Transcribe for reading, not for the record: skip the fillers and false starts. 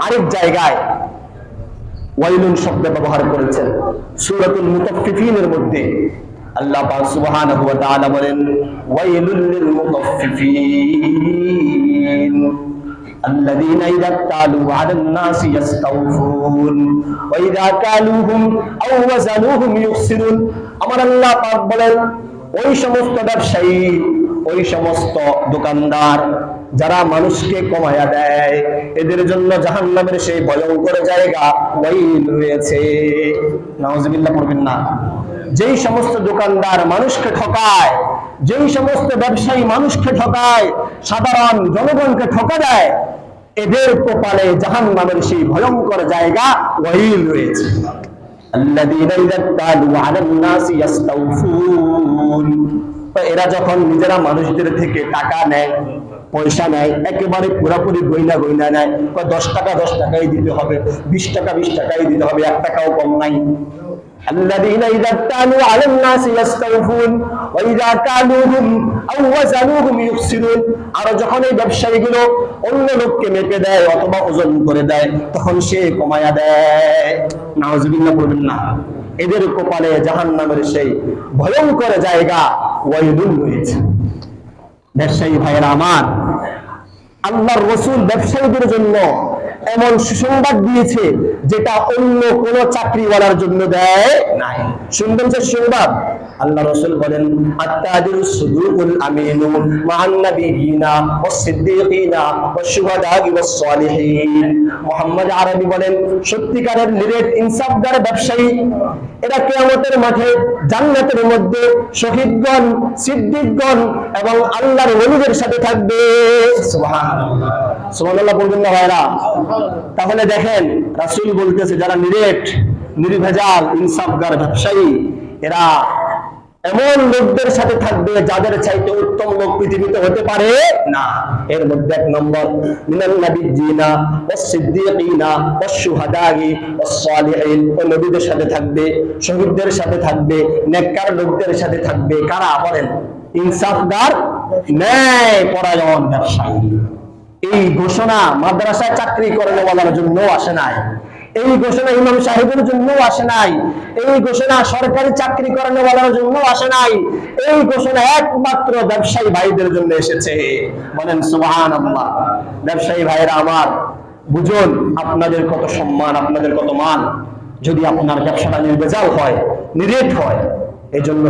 আরেক জায়গায় ওয়াইলুন শব্দ ব্যবহার করেছেন সূরাতুল মুতাফফিফিনের মধ্যে। আল্লাহ পাক সুবহানাহু ওয়া তাআলা বলেন ওয়াইলুল লিল মুতাফফিফিন الذين إذا اكتالوا على الناس يستوفون وإذا كالوهم أو وزنوهم يخسرون। আমার আল্লাহ পাক বলেন ওই সমস্ত ব্যবসায়ী, ওই সমস্ত দোকানদার যারা মানুষকে কমায়া দেয়, এদের জন্য জাহান্নামের সেই ভয়ঙ্কর জায়গা ওয়াইল রয়েছে। নাউজুবিল্লাহ পড়বেন না। যেই সমস্ত দোকানদার মানুষকে ঠকায়, যেই সমস্ত ব্যবসায়ী মানুষকে ঠকায়, সাধারণ জনগণকে ঠকা দেয়, এদের কপালে জাহান্নামের সেই ভয়ঙ্কর জায়গা ওয়াইল রয়েছে। আল্লাযীনা ইযা তালু আলান নাসি ইস্তাওফুন। এরা যখন নিজেরা মানুষদের থেকে টাকা নেয়, পয়সা নেয়, একেবারে পুরোপুরি গয়না নেয়, 10 টাকা 10 টাকাই দিতে হবে, 20 টাকা 20 টাকাই দিতে হবে, 1 টাকাও কম নাই। الذين إذا اكتالوا على الناس يستوفون وإذا كالوهم أو وزنوهم يخسرون। আর যখন এই ব্যবসায়ীগুলো অন্য লোককে মেপে দেয় অথবা ওজন করে দেয়, তখন সে কমায়া দেয়। নাউজুবিল্লাহ বলবেন না। এদের কপালে জাহান্নামের সেই ভয়ঙ্কর জায়গা ওয়াইলুন রয়েছে। ব্যবসায়ী ভাইয়েরা আমার, আল্লাহর রাসূল ব্যবসায়ীদের জন্য এমন সুসংবাদ দিয়েছে যেটা অন্য কোন চাকরিওয়ালার জন্য দেয় নাই। শুনবেন যে সংবাদ, আল্লাহ রাসূল বলেন আত-তাজিরুস সুদুকুল আমিনু মা'আন নাবিয়িনা ওয়াস-সিদ্দীকিনা ওয়াশ-শুহাদা'i ওয়াস-সালিহিন। মুহাম্মদ আরবি বলেন সত্যিকারের নিরেট ইনসাফদার ব্যবসায়ী এরা কিয়ামতের মাঠে জান্নাতের মধ্যে শহীদগণ, সিদ্দিকগণ এবং আল্লাহর ওলিদের সাথে থাকবে। সুবহানাল্লাহ, সুবহানাল্লাহ বলবেন না ভাইরা? তাহলে দেখেন রাসূল বলতেছে যারা নিরেট, নির্ভেজাল, ইনসাফগার ব্যবসায়ী এরা এমন লোকদের সাথে থাকবে যাদের চাইতে উত্তম লোক পৃথিবীতে হতে পারে না। এর মধ্যে 1 নম্বর মিনান নাবিয়্যিনা ওয়াস-সিদ্দীকিনা ওয়াশ-শুহাদা'i ওয়াস-সালিহিন। ওই নবীদের সাথে থাকবে, শহীদদের সাথে থাকবে, নেককার লোকদের সাথে থাকবে। কারা বলেন? ইনসাফগার, ন্যায় পরায়ণ ব্যবসায়ী। এই ঘোষণা মাদ্রাসায় চাকরি করানো বলার জন্য আসে নাই, এই ঘোষণা ইমাম সাহেবের জন্য আসে নাই, এই ঘোষণা সরকারি চাকরি করানো বলার জন্য আসে নাই, এই ঘোষণা একমাত্র ব্যবসায়ী ভাইদের জন্য এসেছে। বলেন সুবহানাল্লাহ। ব্যবসায়ী ভাইরা আমার, বুঝুন আপনাদের কত সম্মান, আপনাদের কত মান, যদি আপনার ব্যবসাটা নির্ভেজাল হয়, নিরেট হয়। এই জন্য